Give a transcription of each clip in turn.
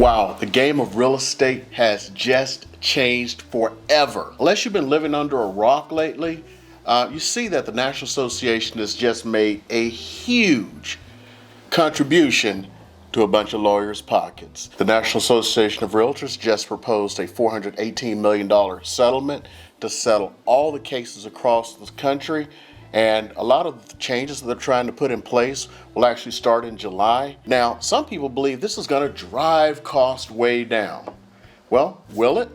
Wow, the game of real estate has just changed forever. Unless you've been living under a rock lately, you see that the National Association has just made a huge contribution to a bunch of lawyers' pockets. The National Association of Realtors just proposed a $418 million settlement to settle all the cases across the country. And a lot of the changes that they're trying to put in place will actually start in July. Now, some people believe this is going to drive costs way down. Well, will it?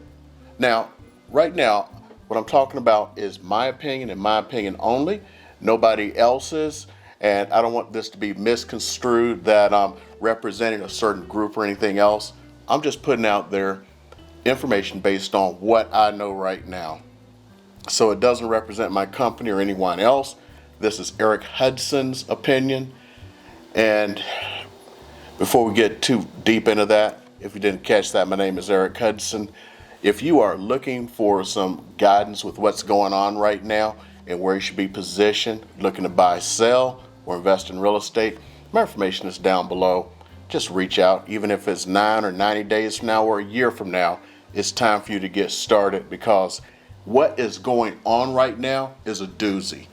Now, right now, what I'm talking about is my opinion and my opinion only, nobody else's. And I don't want this to be misconstrued that I'm representing a certain group or anything else. I'm just putting out there information based on what I know right now. So it doesn't represent my company or anyone else. This is Eric Hudson's opinion. And before we get too deep into that, if you didn't catch that, my name is Eric Hudson. If you are looking for some guidance with what's going on right now and where you should be positioned, looking to buy, sell, or invest in real estate, my information is down below. Just reach out. Even if it's 9 or 90 days from now or a year from now, it's time for you to get started, because what is going on right now is a doozy.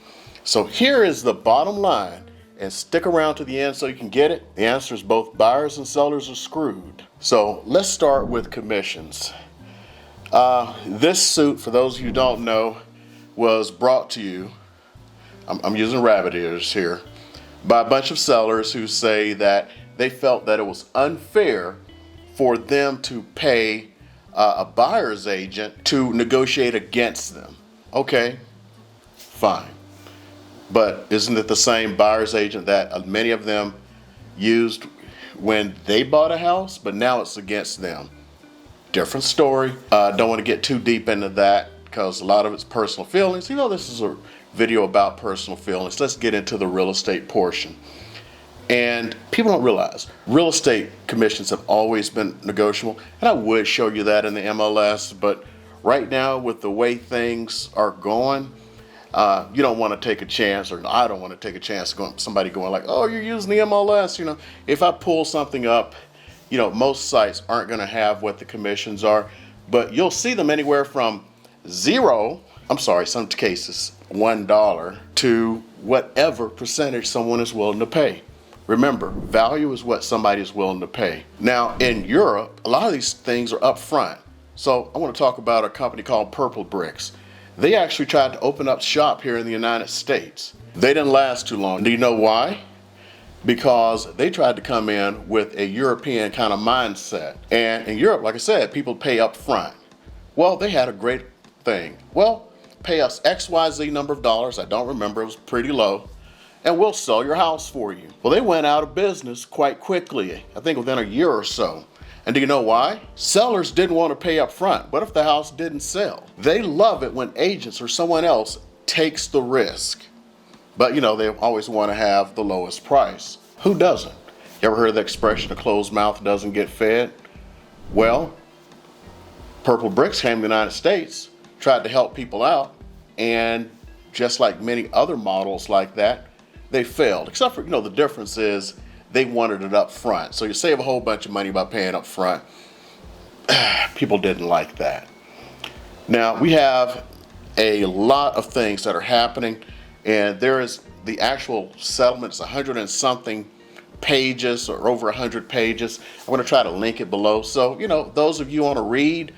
So here is the bottom line, and stick around to the end so you can get it. The answer is both buyers and sellers are screwed. So let's start with commissions. This suit, for those of you who don't know, was brought to you, I'm using rabbit ears here, by a bunch of sellers who say that they felt that it was unfair for them to pay a buyer's agent to negotiate against them. Okay, fine. But isn't it the same buyer's agent that many of them used when they bought a house, but now it's against them? Different story. Don't want to get too deep into that because a lot of it's personal feelings. You know, this is a video about personal feelings. Let's get into the real estate portion. And people don't realize real estate commissions have always been negotiable. And I would show you that in the MLS, but right now with the way things are going, you don't want to take a chance, or I don't want to take a chance of somebody going like, oh, you're using the MLS. You know, if I pull something up, you know, most sites aren't going to have what the commissions are, but you'll see them anywhere from some cases, $1 to whatever percentage someone is willing to pay. Remember, value is what somebody is willing to pay. Now, in Europe, a lot of these things are up front. So I want to talk about a company called Purple Bricks. They actually tried to open up shop here in the United States. They didn't last too long. Do you know why? Because they tried to come in with a European kind of mindset. And in Europe, like I said, people pay up front. Well, they had a great thing. Well, pay us XYZ number of dollars. I don't remember. It was pretty low. And we'll sell your house for you. Well, they went out of business quite quickly, I think within a year or so. And do you know why? Sellers didn't want to pay up front. What if the house didn't sell? They love it when agents or someone else takes the risk. But you know, they always want to have the lowest price. Who doesn't? You ever heard of the expression, a closed mouth doesn't get fed? Well, Purple Bricks came to the United States, tried to help people out, and just like many other models like that, they failed. Except for, you know, the difference is they wanted it up front. So you save a whole bunch of money by paying up front. People didn't like that. Now, we have a lot of things that are happening, and there is the actual settlement. It's 100 and something pages, or over 100 pages. I'm going to try to link it below. So, you know, those of you want to read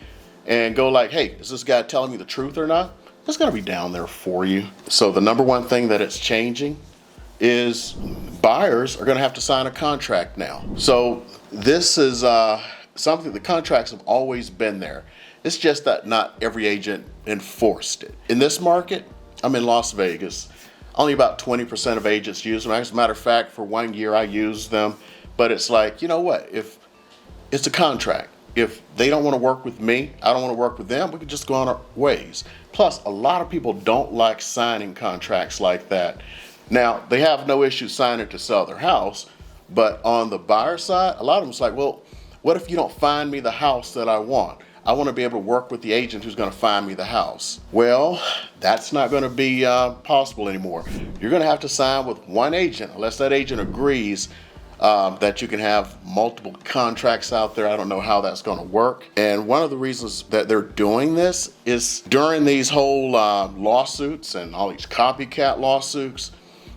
and go like, hey, is this guy telling me the truth or not? It's going to be down there for you. So the number one thing that it's changing is buyers are going to have to sign a contract now. So this is something, the contracts have always been there. It's just that not every agent enforced it. In this market, I'm in Las Vegas. Only about 20% of agents use them. As a matter of fact, for 1 year I used them. But it's like, you know what? If it's a contract, if they don't want to work with me, I don't want to work with them, we can just go on our ways. Plus, a lot of people don't like signing contracts like that. Now, they have no issue signing to sell their house, but on the buyer side, a lot of them is like, well, what if you don't find me the house that I want? I want to be able to work with the agent who's going to find me the house. Well, that's not going to be possible anymore. You're going to have to sign with one agent unless that agent agrees that you can have multiple contracts out there. I don't know how that's going to work. And one of the reasons that they're doing this is during these whole lawsuits and all these copycat lawsuits,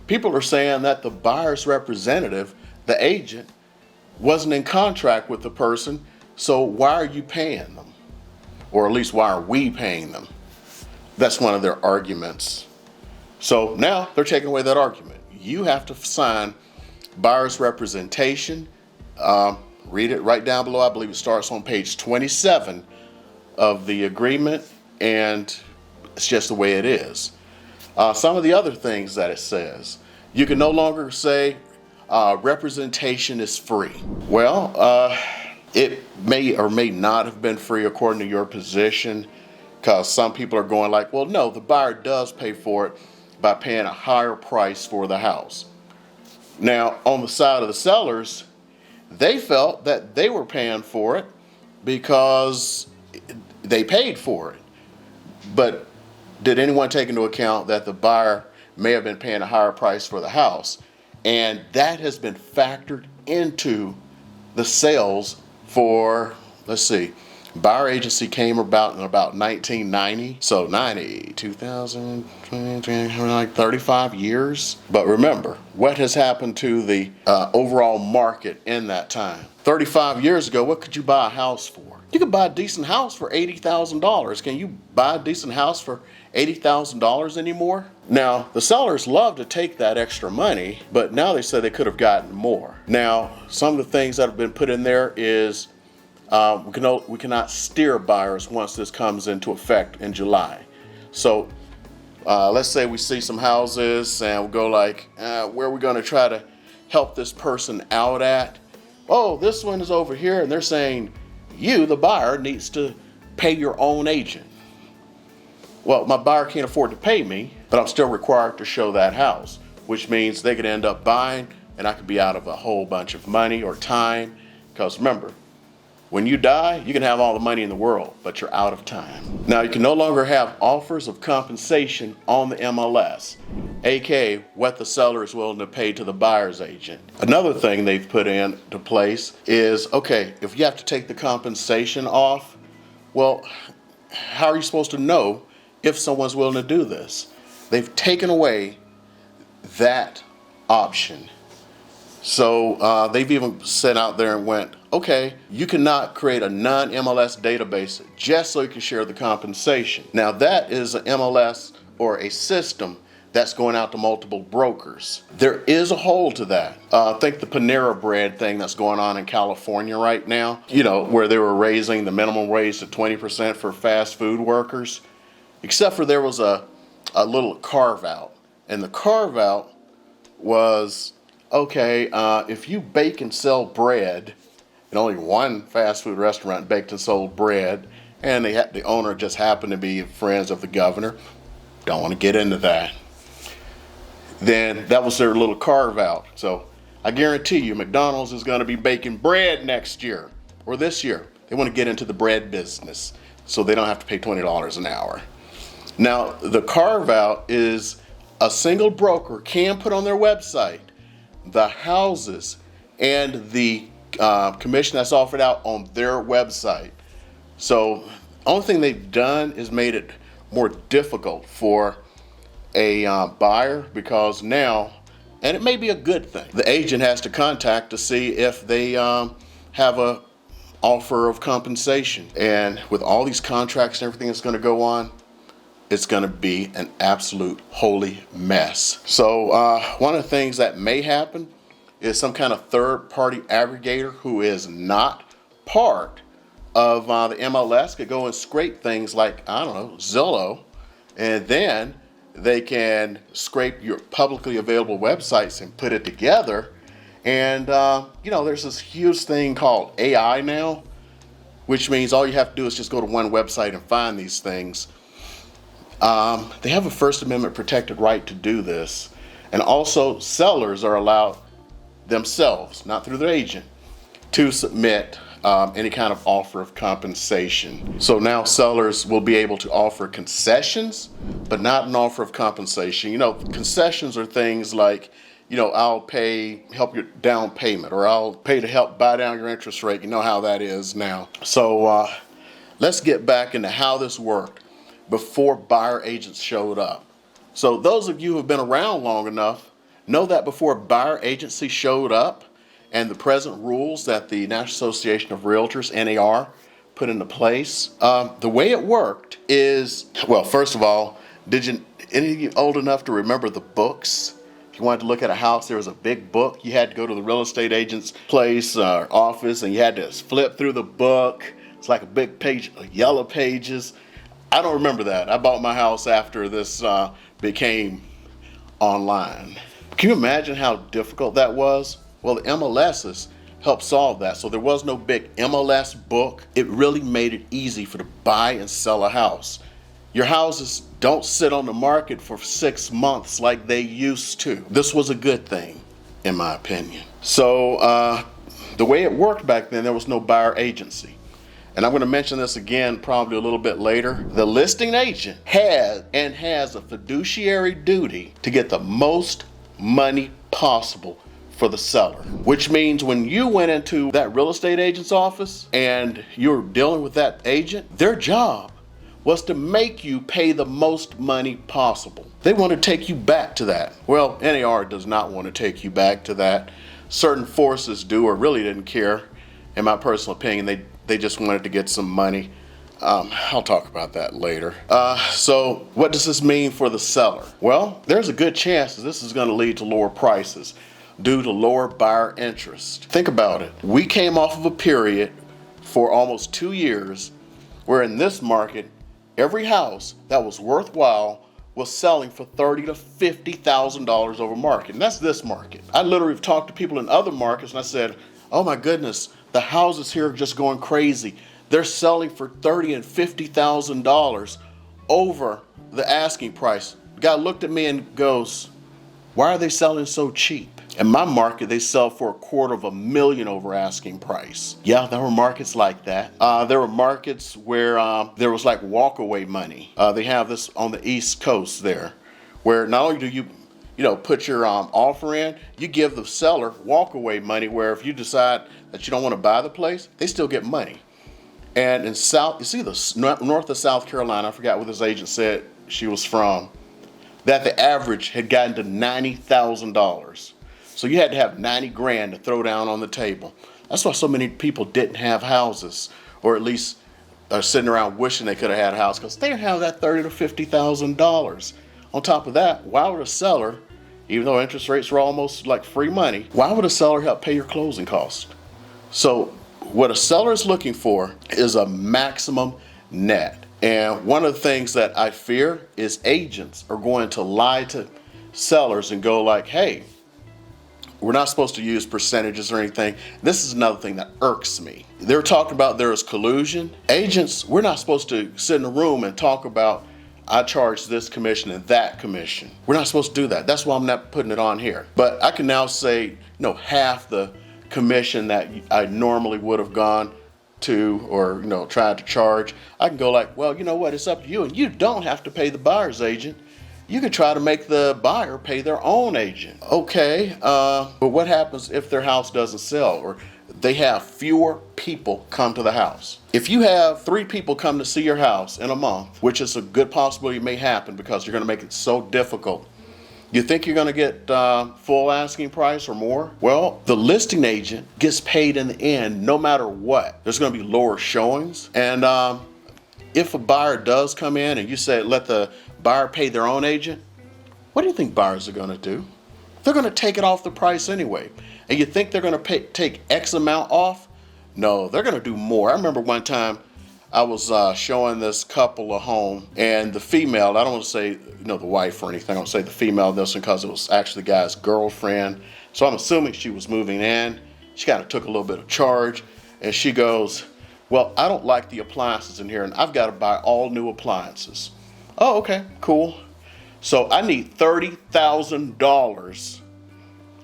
people are saying that the buyer's representative, the agent, wasn't in contract with the person, so why are you paying them? Or at least why are we paying them? That's one of their arguments. So now they're taking away that argument. You have to sign buyer's representation. Read it right down below. I believe it starts on page 27 of the agreement, and it's just the way it is. Some of the other things that it says, you can no longer say representation is free. Well, it may or may not have been free according to your position, because some people are going like, well, no, the buyer does pay for it by paying a higher price for the house. Now, on the side of the sellers, they felt that they were paying for it because they paid for it. But did anyone take into account that the buyer may have been paying a higher price for the house? And that has been factored into the sales for, let's see, buyer agency came about in about 1990. So 90, 2000, like 35 years. But remember, what has happened to the overall market in that time? 35 years ago, what could you buy a house for? You could buy a decent house for $80,000. Can you buy a decent house for $80,000 anymore? Now, the sellers love to take that extra money, but now they say they could have gotten more. Now, some of the things that have been put in there is we cannot steer buyers once this comes into effect in July. So let's say we see some houses and we'll go like, where are we going to try to help this person out at? Oh, this one is over here, and they're saying you, the buyer, needs to pay your own agent. Well, my buyer can't afford to pay me, but I'm still required to show that house, which means they could end up buying and I could be out of a whole bunch of money or time. Because remember, when you die, you can have all the money in the world, but you're out of time. Now, you can no longer have offers of compensation on the MLS, aka what the seller is willing to pay to the buyer's agent. Another thing they've put into place is, okay, if you have to take the compensation off, well, how are you supposed to know if someone's willing to do this? They've taken away that option. So they've even sent out there and went, okay, you cannot create a non-MLS database just so you can share the compensation. Now that is an MLS or a system that's going out to multiple brokers. There is a hole to that. Think the Panera Bread thing that's going on in California right now, where they were raising the minimum wage to 20% for fast food workers, except for there was a little carve out. And the carve out was, okay, if you bake and sell bread, and only one fast food restaurant baked and sold bread, and the owner just happened to be friends of the governor, don't want to get into that, then that was their little carve out. So I guarantee you McDonald's is going to be baking bread next year or this year. They want to get into the bread business so they don't have to pay $20 an hour. Now, the carve out is a single broker can put on their website the houses and the commission that's offered out on their website. So only thing they've done is made it more difficult for a buyer, because now, and it may be a good thing, the agent has to contact to see if they have a offer of compensation. And with all these contracts and everything that's going to go on, it's going to be an absolute holy mess. So one of the things that may happen is some kind of third-party aggregator who is not part of the MLS could go and scrape things like, I don't know, Zillow, and then they can scrape your publicly available websites and put it together. And, there's this huge thing called AI now, which means all you have to do is just go to one website and find these things. They have a First Amendment protected right to do this. And also sellers are allowed themselves, not through their agent, to submit any kind of offer of compensation. So now sellers will be able to offer concessions, but not an offer of compensation. Concessions are things like, I'll help your down payment, or I'll pay to help buy down your interest rate. You know how that is now. So let's get back into how this worked before buyer agents showed up. So those of you who have been around long enough know that before buyer agency showed up and the present rules that the National Association of Realtors, NAR, put into place, the way it worked is, well, first of all, any of you old enough to remember the books? If you wanted to look at a house, there was a big book. You had to go to the real estate agent's place or office, and you had to flip through the book. It's like a big page, yellow pages. I don't remember that. I bought my house after this became online. Can you imagine how difficult that was? Well, the MLSs helped solve that. So there was no big MLS book. It really made it easy to buy and sell a house. Your houses don't sit on the market for 6 months like they used to. This was a good thing, in my opinion. So the way it worked back then, there was no buyer agency. And I'm going to mention this again probably a little bit later. The listing agent has a fiduciary duty to get the most money possible for the seller, which means when you went into that real estate agent's office and you're dealing with that agent, their job was to make you pay the most money possible. They want to take you back to that. Well, NAR does not want to take you back to that. Certain forces do, or really didn't care. In my personal opinion, they just wanted to get some money. I'll talk about that later. So what does this mean for the seller? Well, there's a good chance that this is going to lead to lower prices due to lower buyer interest. Think about it. We came off of a period for almost 2 years where in this market, every house that was worthwhile was selling for $30,000 to $50,000 over market. And that's this market. I literally have talked to people in other markets and I said, oh my goodness, the houses here are just going crazy. They're selling for $30,000 and $50,000 over the asking price. The guy looked at me and goes, why are they selling so cheap? In my market, they sell for $250,000 over asking price. Yeah, there were markets like that. There were markets where there was like walkaway money. They have this on the East Coast there, where not only do you put your offer in, you give the seller walkaway money, where if you decide that you don't want to buy the place, they still get money. And in north of South Carolina, I forgot what this agent said she was from, that the average had gotten to $90,000. So you had to have 90 grand to throw down on the table. That's why so many people didn't have houses, or at least are sitting around wishing they could have had a house, because they didn't have that $30,000 to $50,000. On top of that, why would a seller, even though interest rates were almost like free money, why would a seller help pay your closing cost? So what a seller is looking for is a maximum net. And one of the things that I fear is agents are going to lie to sellers and go like, hey, we're not supposed to use percentages or anything. This is another thing that irks me. They're talking about there is collusion. Agents, we're not supposed to sit in a room and talk about, I charge this commission and that commission. We're not supposed to do that. That's why I'm not putting it on here. But I can now say, half the commission that I normally would have gone to or, tried to charge. I can go like, well, you know what? It's up to you. And you don't have to pay the buyer's agent. You could try to make the buyer pay their own agent. Okay, but what happens if their house doesn't sell or they have fewer people come to the house? If you have 3 people come to see your house in a month, which is a good possibility may happen because you're going to make it so difficult, you think you're going to get full asking price or more? Well, the listing agent gets paid in the end no matter what. There's going to be lower showings. And if a buyer does come in and you say let the buyer pay their own agent, what do you think buyers are going to do? They're going to take it off the price anyway. And you think they're going to take X amount off? No, they're going to do more. I remember one time I was showing this couple a home, and the female, I don't want to say the wife or anything, I want to say the female this one because it was actually the guy's girlfriend. So I'm assuming she was moving in. She kind of took a little bit of charge, and she goes, well, I don't like the appliances in here, and I've got to buy all new appliances. Oh, okay, cool. So I need $30,000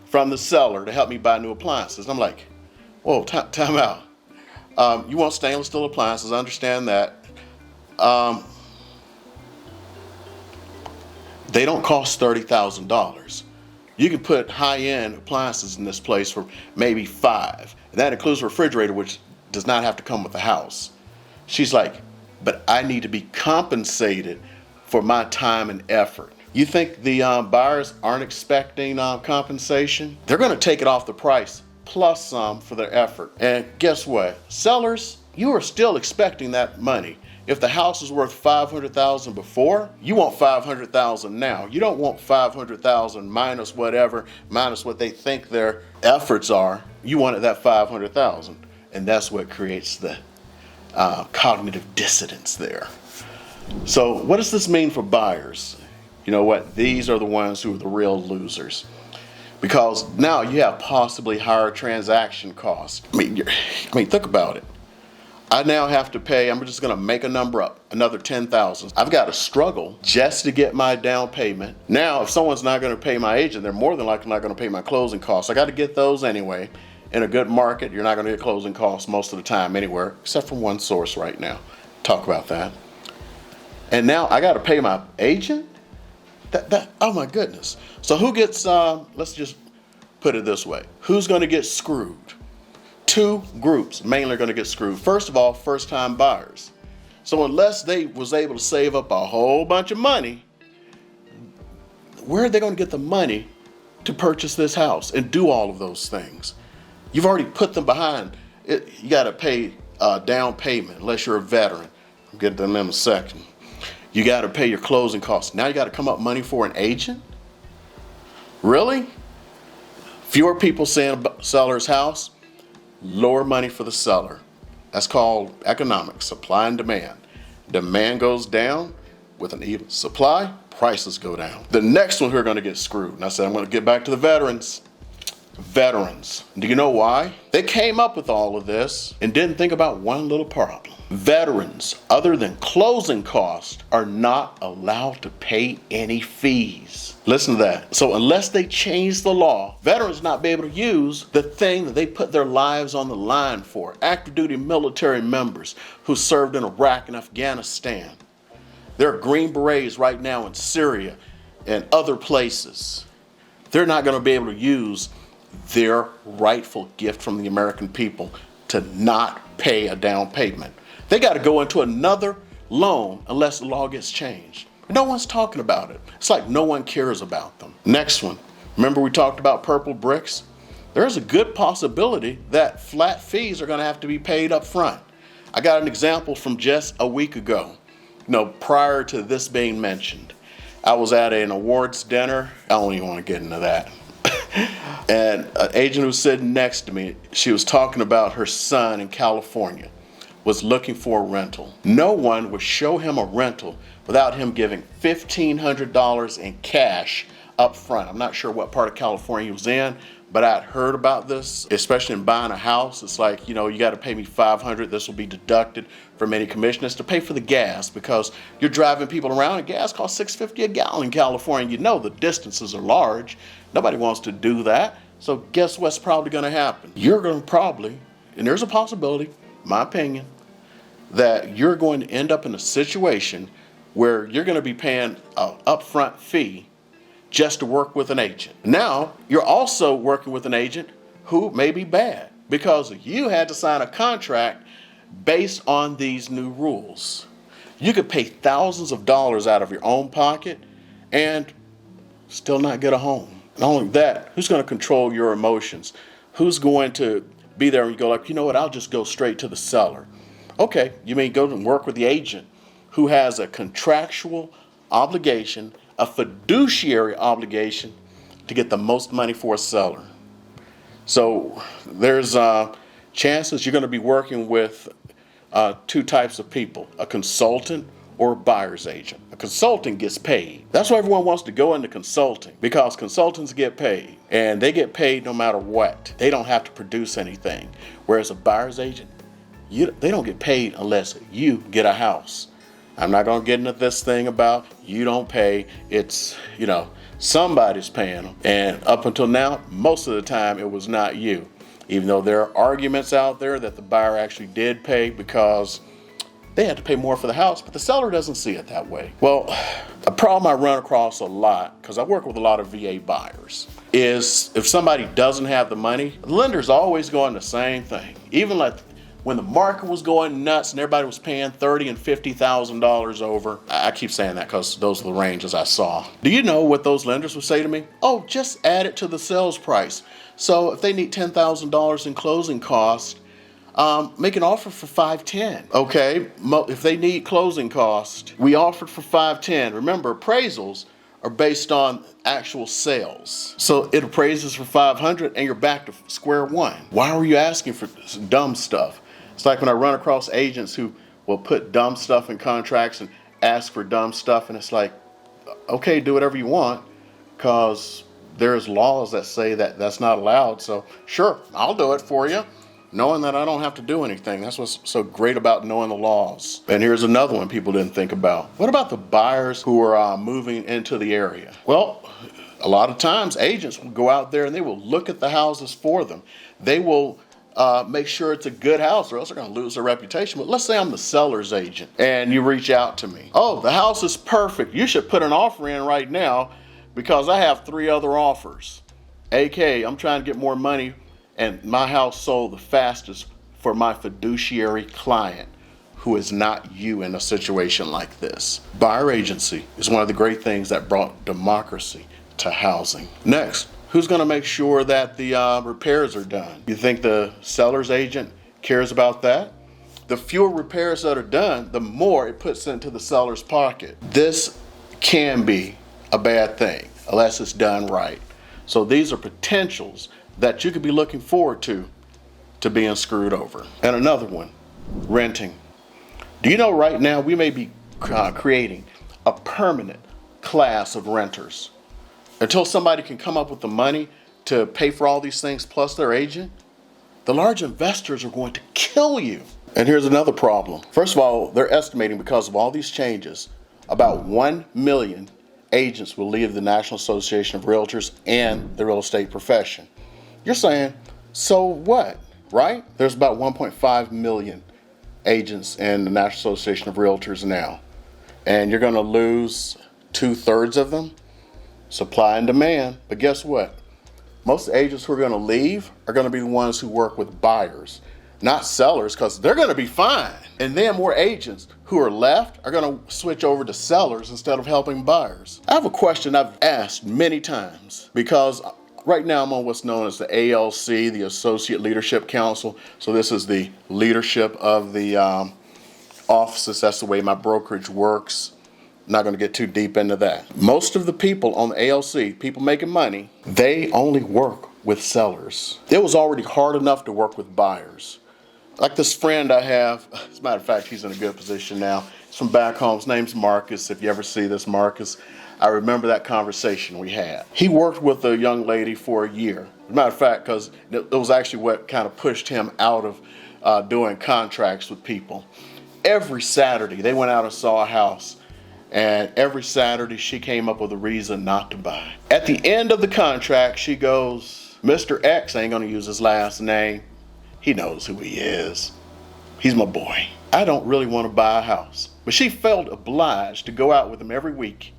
from the seller to help me buy new appliances. And I'm like, whoa, time out. You want stainless steel appliances, I understand that. They don't cost $30,000. You can put high-end appliances in this place for maybe $5. And that includes a refrigerator, which does not have to come with the house. She's like, but I need to be compensated for my time and effort. You think the buyers aren't expecting compensation? They're going to take it off the price plus some for their effort. And guess what? Sellers, you are still expecting that money. If the house is worth $500,000 before, you want $500,000 now. You don't want $500,000 minus whatever, minus what they think their efforts are. You wanted that $500,000, and that's what creates the cognitive dissonance there. So what does this mean for buyers? You know what? These are the ones who are the real losers, because now you have possibly higher transaction costs. I mean, think about it. I now have to pay, I'm just going to make a number up, another $10,000. I've got to struggle just to get my down payment. Now, if someone's not going to pay my agent, they're more than likely not going to pay my closing costs. I got to get those anyway. In a good market, you're not going to get closing costs most of the time anywhere, except from one source right now. Talk about that. And now I got to pay my agent? Oh my goodness. So who gets, let's just put it this way. Who's going to get screwed? Two groups mainly are going to get screwed. First of all, first-time buyers. So unless they was able to save up a whole bunch of money, where are they going to get the money to purchase this house and do all of those things? You've already put them behind it. You got to pay a down payment unless you're a veteran. I'll get to them in a second. You got to pay your closing costs. Now you got to come up money for an agent? Really? Fewer people seeing a seller's house, lower money for the seller. That's called economics, supply and demand. Demand goes down with an even supply, prices go down. The next one who are going to get screwed, and I said I'm going to get back to the veterans. Veterans. Do you know why? They came up with all of this and didn't think about one little problem. Veterans, other than closing costs, are not allowed to pay any fees. Listen to that. So unless they change the law, veterans not be able to use the thing that they put their lives on the line for. Active duty military members who served in Iraq and Afghanistan. There are Green Berets right now in Syria and other places. They're not going to be able to use their rightful gift from the American people to not pay a down payment. They got to go into another loan unless the law gets changed. No one's talking about it. It's like no one cares about them. Next one. Remember we talked about purple bricks? There's a good possibility that flat fees are going to have to be paid up front. I got an example from just a week ago, prior to this being mentioned. I was at an awards dinner. I don't even want to get into that. And an agent was sitting next to me. She was talking about her son in California was looking for a rental. No one would show him a rental without him giving $1,500 in cash up front. I'm not sure what part of California he was in, but I'd heard about this, especially in buying a house. It's like, you got to pay me $500. This will be deducted from any commissions to pay for the gas, because you're driving people around and gas costs $6.50 a gallon in California. The distances are large. Nobody wants to do that. So guess what's probably going to happen? You're going to probably, and there's a possibility, my opinion, that you're going to end up in a situation where you're going to be paying an upfront fee just to work with an agent. Now, you're also working with an agent who may be bad because you had to sign a contract based on these new rules. You could pay thousands of dollars out of your own pocket and still not get a home. Not only that, who's going to control your emotions? Who's going to be there and you go like, I'll just go straight to the seller. Okay, you may go and work with the agent who has a contractual obligation, a fiduciary obligation to get the most money for a seller. So there's chances you're going to be working with two types of people, a consultant or a buyer's agent. A consultant gets paid. That's why everyone wants to go into consulting, because consultants get paid, and they get paid no matter what. They don't have to produce anything. Whereas a buyer's agent, they don't get paid unless you get a house. I'm not going to get into this thing about you don't pay. It's, somebody's paying them. And up until now, most of the time, it was not you. Even though there are arguments out there that the buyer actually did pay because they had to pay more for the house, but the seller doesn't see it that way. Well, a problem I run across a lot, because I work with a lot of VA buyers, is if somebody doesn't have the money, the lender's always going the same thing. Even like when the market was going nuts and everybody was paying $30,000 and $50,000 over. I keep saying that because those are the ranges I saw. Do you know what those lenders would say to me? Oh, just add it to the sales price. So if they need $10,000 in closing costs, make an offer for $510,000. Okay, if they need closing cost, we offered for $510,000. Remember, appraisals are based on actual sales. So it appraises for $500,000 and you're back to square one. Why were you asking for dumb stuff? It's like when I run across agents who will put dumb stuff in contracts and ask for dumb stuff, and it's like, okay, do whatever you want, because there's laws that say that that's not allowed. So sure, I'll do it for you, knowing that I don't have to do anything. That's what's so great about knowing the laws. And here's another one people didn't think about. What about the buyers who are moving into the area? Well, a lot of times agents will go out there and they will look at the houses for them. They will make sure it's a good house, or else they're going to lose their reputation. But let's say I'm the seller's agent and you reach out to me. Oh, the house is perfect. You should put an offer in right now because I have 3 other offers. AK, I'm trying to get more money, and my house sold the fastest for my fiduciary client, who is not you in a situation like this. Buyer agency is one of the great things that brought democracy to housing. Next, who's going to make sure that the repairs are done? You think the seller's agent cares about that? The fewer repairs that are done, the more it puts into the seller's pocket. This can be a bad thing unless it's done right. So these are potentials that you could be looking forward to being screwed over. And another one, renting. Do you know right now we may be creating a permanent class of renters until somebody can come up with the money to pay for all these things plus their agent? The large investors are going to kill you. And here's another problem. First of all, they're estimating because of all these changes, about 1 million agents will leave the National Association of Realtors and the real estate profession. You're saying, so what, right? There's about 1.5 million agents in the National Association of Realtors now. And you're going to lose 2/3 of them? Supply and demand. But guess what? Most agents who are going to leave are going to be the ones who work with buyers, not sellers, because they're going to be fine. And then more agents who are left are going to switch over to sellers instead of helping buyers. I have a question I've asked many times, because right now I'm on what's known as the ALC, the Associate Leadership Council. So this is the leadership of the offices. That's the way my brokerage works. Not going to get too deep into that. Most of the people on the ALC, people making money, they only work with sellers. It was already hard enough to work with buyers. Like this friend I have, as a matter of fact, he's in a good position now. He's from back home. His name's Marcus. If you ever see this, Marcus, I remember that conversation we had. He worked with a young lady for a year. As a matter of fact, because it was actually what kind of pushed him out of doing contracts with people. Every Saturday, they went out and saw a house. And every Saturday, she came up with a reason not to buy. At the end of the contract, she goes, Mr. X, I ain't going to use his last name. He knows who he is. He's my boy. I don't really want to buy a house. But she felt obliged to go out with him every week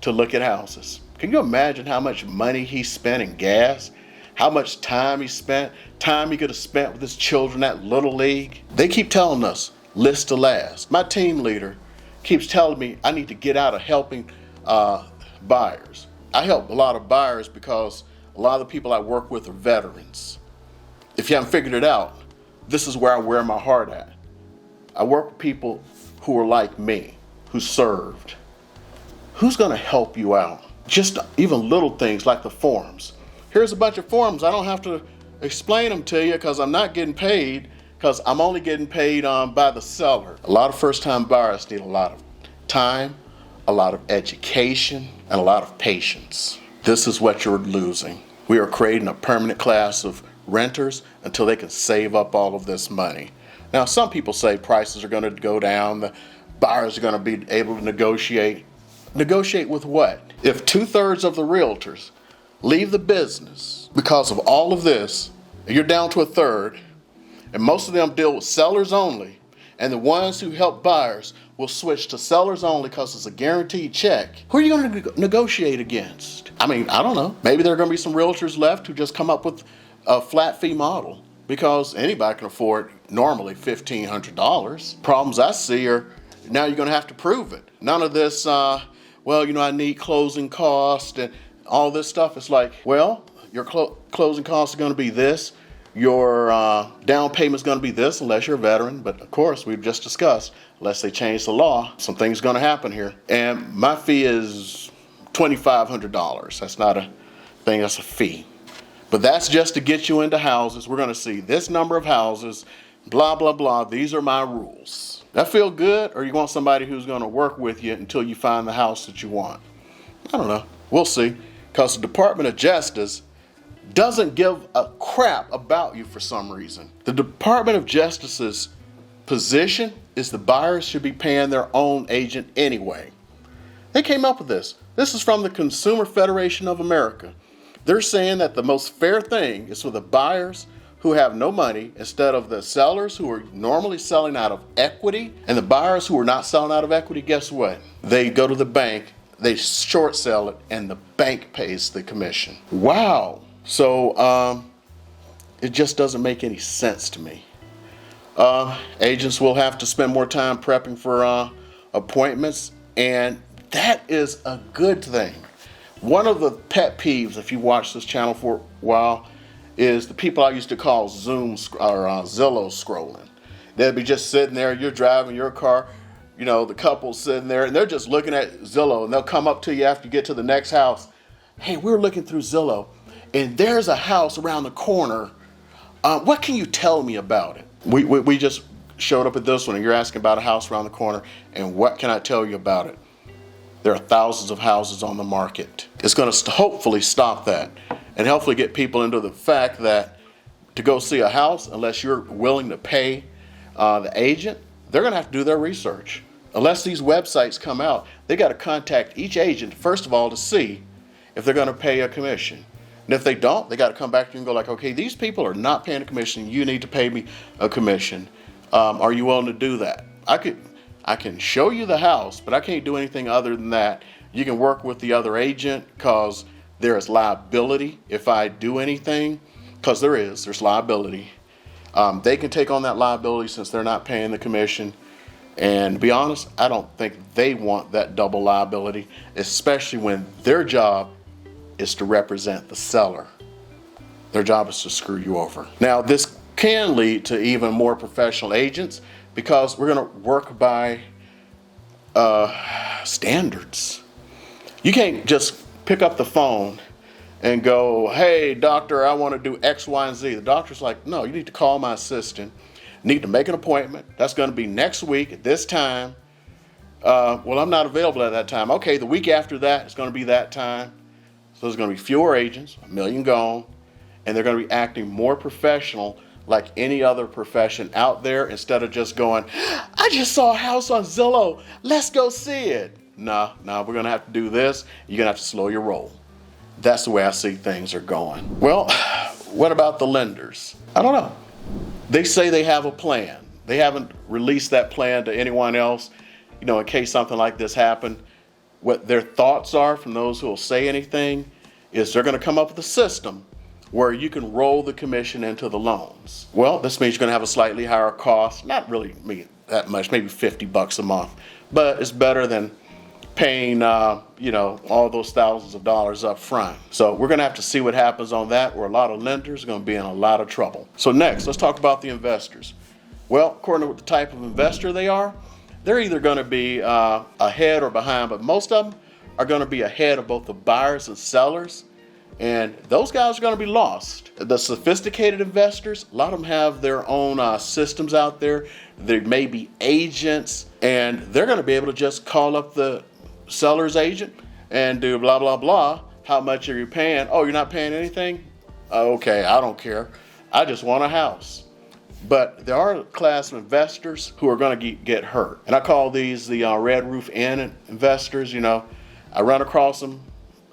to look at houses. Can you imagine how much money he spent in gas? How much time he spent? Time he could have spent with his children at Little League? They keep telling us, list to last. My team leader keeps telling me I need to get out of helping buyers. I help a lot of buyers because a lot of the people I work with are veterans. If you haven't figured it out, this is where I wear my heart at. I work with people who are like me, who served. Who's going to help you out? Just even little things like the forms. Here's a bunch of forms. I don't have to explain them to you because I'm not getting paid, because I'm only getting paid by the seller. A lot of first-time buyers need a lot of time, a lot of education, and a lot of patience. This is what you're losing. We are creating a permanent class of renters until they can save up all of this money. Now, some people say prices are going to go down, the buyers are going to be able to negotiate. Negotiate with what? If 2/3 of the realtors leave the business because of all of this, and you're down to 1/3, and most of them deal with sellers only, and the ones who help buyers will switch to sellers only because it's a guaranteed check, who are you going to negotiate against? I mean, I don't know. Maybe there are going to be some realtors left who just come up with a flat fee model, because anybody can afford normally $1,500. Problems I see are now you're going to have to prove it. None of this, well, I need closing costs and all this stuff. It's like, well, your closing costs are going to be this. Your down payment is going to be this, unless you're a veteran. But of course, we've just discussed, unless they change the law, some things are going to happen here. And my fee is $2,500. That's not a thing, that's a fee. But that's just to get you into houses. We're going to see this number of houses, blah, blah, blah. These are my rules. That feel good? Or you want somebody who's going to work with you until you find the house that you want? I don't know. We'll see. Because the Department of Justice doesn't give a crap about you for some reason. The Department of Justice's position is the buyers should be paying their own agent anyway. They came up with this. This is from the Consumer Federation of America. They're saying that the most fair thing is for the buyers who have no money instead of the sellers who are normally selling out of equity. And the buyers who are not selling out of equity, guess what? They go to the bank, they short sell it, and the bank pays the commission. Wow. So it just doesn't make any sense to me. Agents will have to spend more time prepping for appointments, and that is a good thing. One of the pet peeves, if you watch this channel for a while, is the people I used to call Zillow scrolling. They'd be just sitting there, you're driving your car, the couple's sitting there, and they're just looking at Zillow, and they'll come up to you after you get to the next house. Hey, we're looking through Zillow, and there's a house around the corner. What can you tell me about it? We just showed up at this one, and you're asking about a house around the corner, and what can I tell you about it? There are thousands of houses on the market. It's going to hopefully stop that, and hopefully get people into the fact that to go see a house, unless you're willing to pay the agent, they're going to have to do their research. Unless these websites come out, they got to contact each agent, first of all, to see if they're going to pay a commission. And if they don't, they got to come back to you and go like, okay, these people are not paying a commission. You need to pay me a commission. Are you willing to do that? I can show you the house, but I can't do anything other than that. You can work with the other agent because there is liability if I do anything, because there's liability. They can take on that liability since they're not paying the commission. And to be honest, I don't think they want that double liability, especially when their job is to represent the seller. Their job is to screw you over. Now, this can lead to even more professional agents, because we're going to work by standards. You can't just pick up the phone and go, hey, doctor, I want to do X, Y, and Z. The doctor's like, no, you need to call my assistant. You need to make an appointment. That's going to be next week at this time. Well, I'm not available at that time. Okay, the week after that, it's going to be that time. So there's going to be fewer agents, 1 million gone, and they're going to be acting more professional like any other profession out there, instead of just going, I just saw a house on Zillow, let's go see it. No, we're going to have to do this. You're going to have to slow your roll. That's the way I see things are going. Well, what about the lenders? I don't know. They say they have a plan. They haven't released that plan to anyone else, in case something like this happened. What their thoughts are from those who will say anything is they're going to come up with a system where you can roll the commission into the loans. Well, this means you're going to have a slightly higher cost. Not really that much, maybe $50 a month. But it's better than paying, all those thousands of dollars up front. So we're going to have to see what happens on that, or a lot of lenders are going to be in a lot of trouble. So next, let's talk about the investors. Well, according to the type of investor they are, they're either going to be ahead or behind, but most of them are going to be ahead of both the buyers and sellers. And those guys are going to be lost. The sophisticated investors, a lot of them have their own systems out there. There may be agents, and they're going to be able to just call up the seller's agent and do blah, blah, blah. How much are you paying? Oh, you're not paying anything? Okay, I don't care. I just want a house. But there are a class of investors who are going to get hurt. And I call these the Red Roof Inn investors. I run across them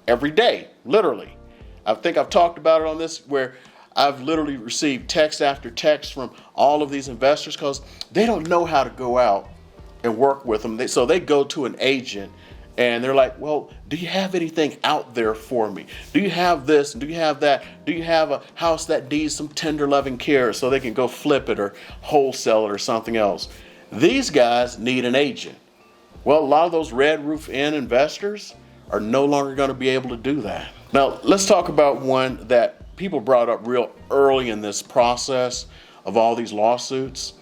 every day, literally. I think I've talked about it on this, where I've literally received text after text from all of these investors because they don't know how to go out and work with them. So they go to an agent and they're like, well, do you have anything out there for me? Do you have this? Do you have that? Do you have a house that needs some tender loving care so they can go flip it or wholesale it or something else? These guys need an agent. Well, a lot of those Red Roof Inn investors are no longer going to be able to do that. Now, let's talk about one that people brought up real early in this process of all these lawsuits.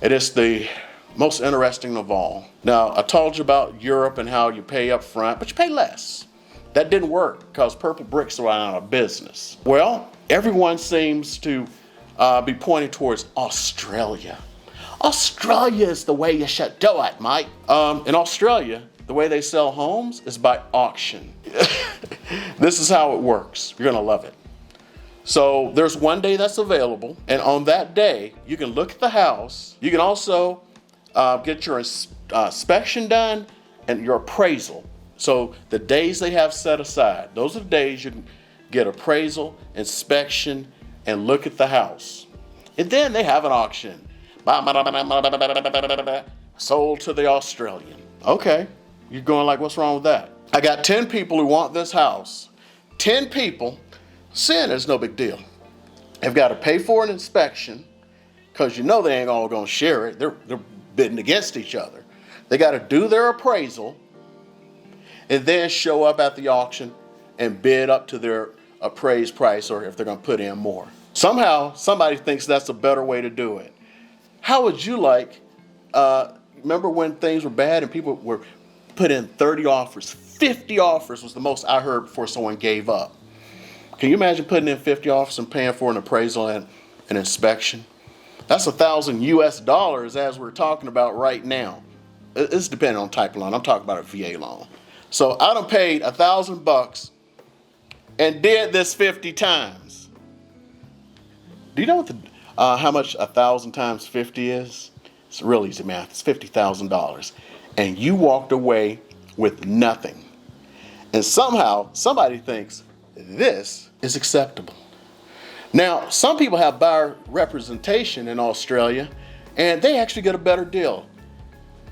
It is the most interesting of all. Now, I told you about Europe and how you pay up front, but you pay less. That didn't work because Purple Bricks are out of business. Well, everyone seems to be pointing towards Australia. Australia is the way you should do it, Mike. In Australia, the way they sell homes is by auction. This is how it works. You're gonna love it. So there's one day that's available, and on that day, you can look at the house. You can also get your inspection done and your appraisal. So the days they have set aside, those are the days you can get appraisal, inspection, and look at the house. And then they have an auction. Sold to the Australian. Okay, you're going like, what's wrong with that? I got 10 people who want this house. 10 people, saying it's no big deal. They've got to pay for an inspection because you know they ain't all gonna share it. They're bidding against each other. They got to do their appraisal and then show up at the auction and bid up to their appraised price, or if they're gonna put in more. Somehow, somebody thinks that's a better way to do it. How would you like, remember when things were bad and people were put in 30 offers, 50 offers was the most I heard before someone gave up. Can you imagine putting in 50 offers and paying for an appraisal and an inspection? That's $1,000 US as we're talking about right now. It's depending on type of loan. I'm talking about a VA loan. So I done paid $1,000 and did this 50 times. Do you know what how much 1,000 times 50 is? It's real easy math. It's $50,000. And you walked away with nothing. And somehow somebody thinks this is acceptable. Now, some people have buyer representation in Australia, and they actually get a better deal.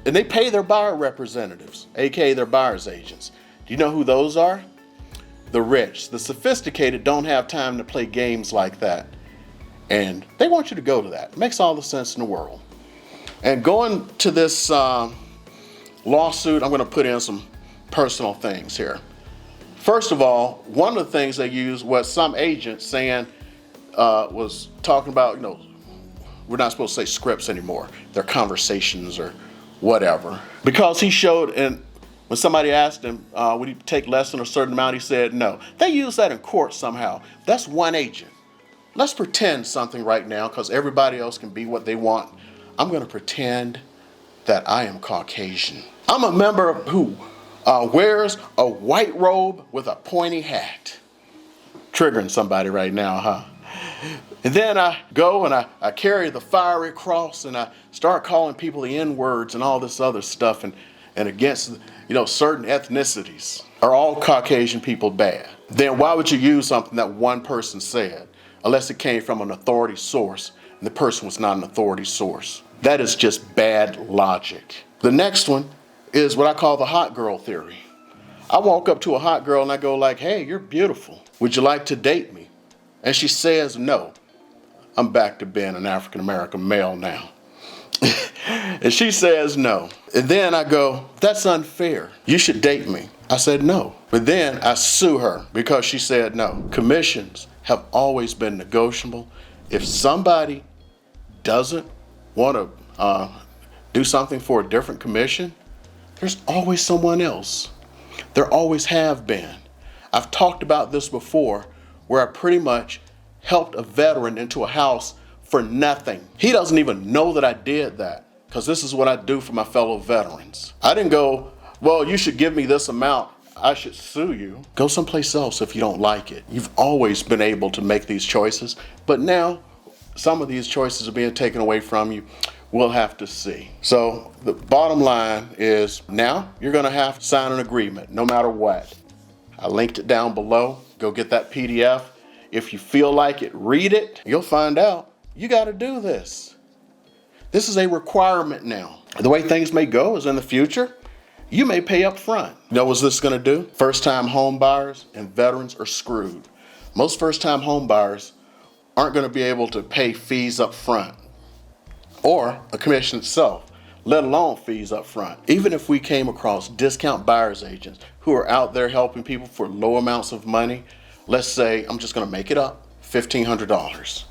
And they pay their buyer representatives, aka their buyer's agents. Do you know who those are? The rich. The sophisticated don't have time to play games like that. And they want you to go to that. It makes all the sense in the world. And going to this lawsuit, I'm going to put in some personal things here. First of all, one of the things they used was some agent saying, was talking about, we're not supposed to say scripts anymore. They're conversations or whatever. Because he showed, and when somebody asked him, would he take less than a certain amount, he said no. They use that in court somehow. That's one agent. Let's pretend something right now, because everybody else can be what they want. I'm going to pretend that I am Caucasian. I'm a member who wears a white robe with a pointy hat. Triggering somebody right now, huh? And then I go and I carry the fiery cross and I start calling people the N-words and all this other stuff and against certain ethnicities. Are all Caucasian people bad? Then why would you use something that one person said? Unless it came from an authority source, and the person was not an authority source. That is just bad logic. The next one is what I call the hot girl theory. I walk up to a hot girl and I go like, hey, you're beautiful. Would you like to date me? And she says no. I'm back to being an African-American male now. And she says no. And then I go, that's unfair. You should date me. I said no. But then I sue her because she said no. Commissions have always been negotiable. If somebody doesn't want to do something for a different commission, there's always someone else. There always have been. I've talked about this before, where I pretty much helped a veteran into a house for nothing. He doesn't even know that I did that, because this is what I do for my fellow veterans. I didn't go, well, you should give me this amount, I should sue you. Go someplace else if you don't like it. You've always been able to make these choices, but now some of these choices are being taken away from you. We'll have to see. So the bottom line is now you're going to have to sign an agreement no matter what. I linked it down below. Go get that PDF. If you feel like it, read it. You'll find out you got to do this. This is a requirement now. The way things may go is in the future, you may pay up front. You know what this is going to do? First-time home buyers and veterans are screwed. Most first-time home buyers aren't going to be able to pay fees up front or a commission itself, let alone fees up front. Even if we came across discount buyer's agents who are out there helping people for low amounts of money, let's say, I'm just going to make it up, $1,500.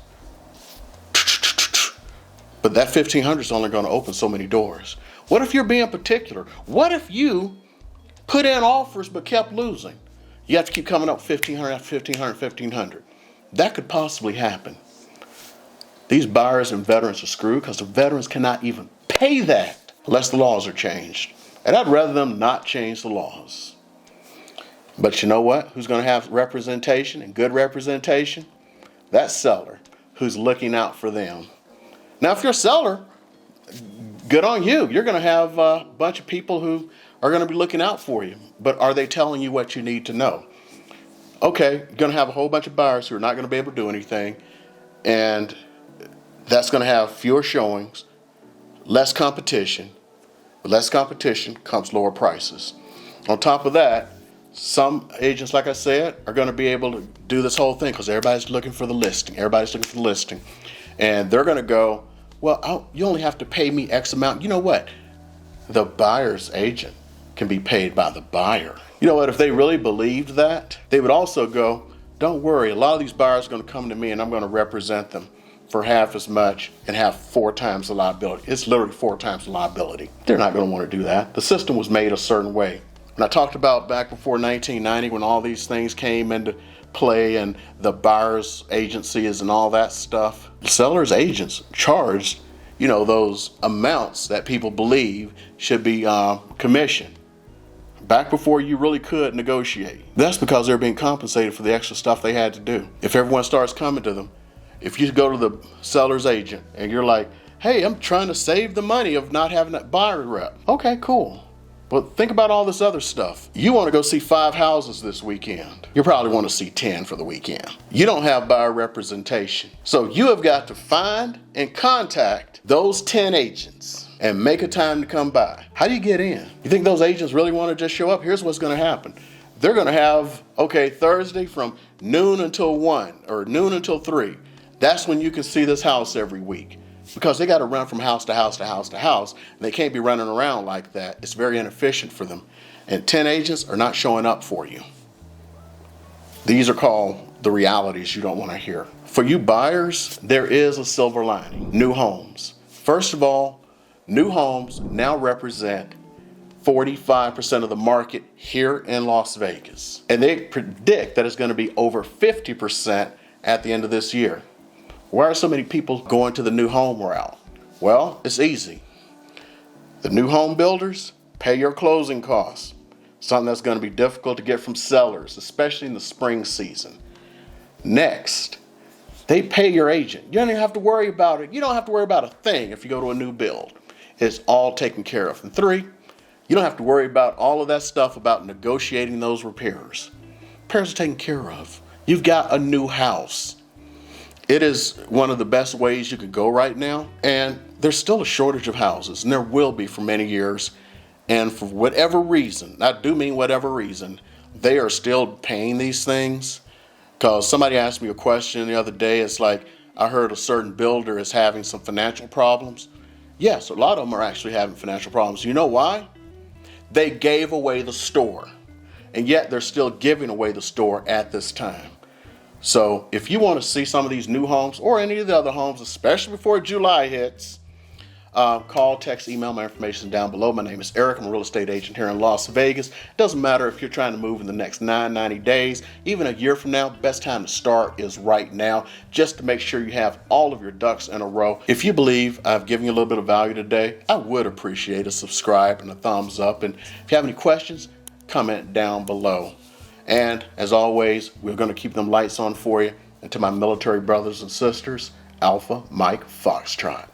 But that $1,500 is only going to open so many doors. What if you're being particular? What if you put in offers but kept losing? You have to keep coming up $1,500 after $1,500, $1,500. That could possibly happen. These buyers and veterans are screwed because the veterans cannot even pay that unless the laws are changed. And I'd rather them not change the laws. But you know what? Who's going to have representation and good representation? That seller who's looking out for them. Now, if you're a seller, good on you. You're going to have a bunch of people who are going to be looking out for you. But are they telling you what you need to know? Okay, you're going to have a whole bunch of buyers who are not going to be able to do anything. And that's going to have fewer showings, less competition. With less competition comes lower prices. On top of that, some agents, like I said, are going to be able to do this whole thing because everybody's looking for the listing. Everybody's looking for the listing. And they're going to go, well, you only have to pay me X amount. You know what? The buyer's agent can be paid by the buyer. You know what? If they really believed that, they would also go, don't worry. A lot of these buyers are going to come to me and I'm going to represent them for half as much and have 4 times the liability. It's literally 4 times the liability. They're not going to want to do that. The system was made a certain way. And I talked about back before 1990 when all these things came into play and the buyer's agencies and all that stuff. The seller's agents charged, those amounts that people believe should be commission. Back before you really could negotiate. That's because they're being compensated for the extra stuff they had to do. If everyone starts coming to them, if you go to the seller's agent and you're like, hey, I'm trying to save the money of not having that buyer rep. Okay, cool. But think about all this other stuff. You want to go see 5 houses this weekend. You probably want to see 10 for the weekend. You don't have buyer representation. So you have got to find and contact those 10 agents and make a time to come by. How do you get in? You think those agents really want to just show up? Here's what's going to happen. They're going to have, Thursday from noon until 1 or noon until 3. That's when you can see this house every week. Because they got to run from house to house to house to house. And they can't be running around like that. It's very inefficient for them. And 10 agents are not showing up for you. These are called the realities you don't want to hear. For you buyers, there is a silver lining. New homes. First of all, new homes now represent 45% of the market here in Las Vegas. And they predict that it's going to be over 50% at the end of this year. Why are so many people going to the new home route? Well, it's easy. The new home builders pay your closing costs. Something that's going to be difficult to get from sellers, especially in the spring season. Next, they pay your agent. You don't even have to worry about it. You don't have to worry about a thing if you go to a new build. It's all taken care of. And 3, you don't have to worry about all of that stuff about negotiating those repairs. Repairs are taken care of. You've got a new house. It is one of the best ways you could go right now. And there's still a shortage of houses, and there will be for many years. And for whatever reason, I do mean whatever reason, they are still paying these things. Because somebody asked me a question the other day. It's like, I heard a certain builder is having some financial problems. Yes, a lot of them are actually having financial problems. You know why? They gave away the store. And yet they're still giving away the store at this time. So if you want to see some of these new homes or any of the other homes, especially before July hits, call, text, email. My information is down below. My name is Eric. I'm a real estate agent here in Las Vegas. It doesn't matter if you're trying to move in the next 90 days, even a year from now. Best time to start is right now, just to make sure you have all of your ducks in a row. If you believe I've given you a little bit of value today, I would appreciate a subscribe and a thumbs up. And if you have any questions, comment down below. And as always, we're going to keep them lights on for you. And to my military brothers and sisters, Alpha Mike Foxtrot.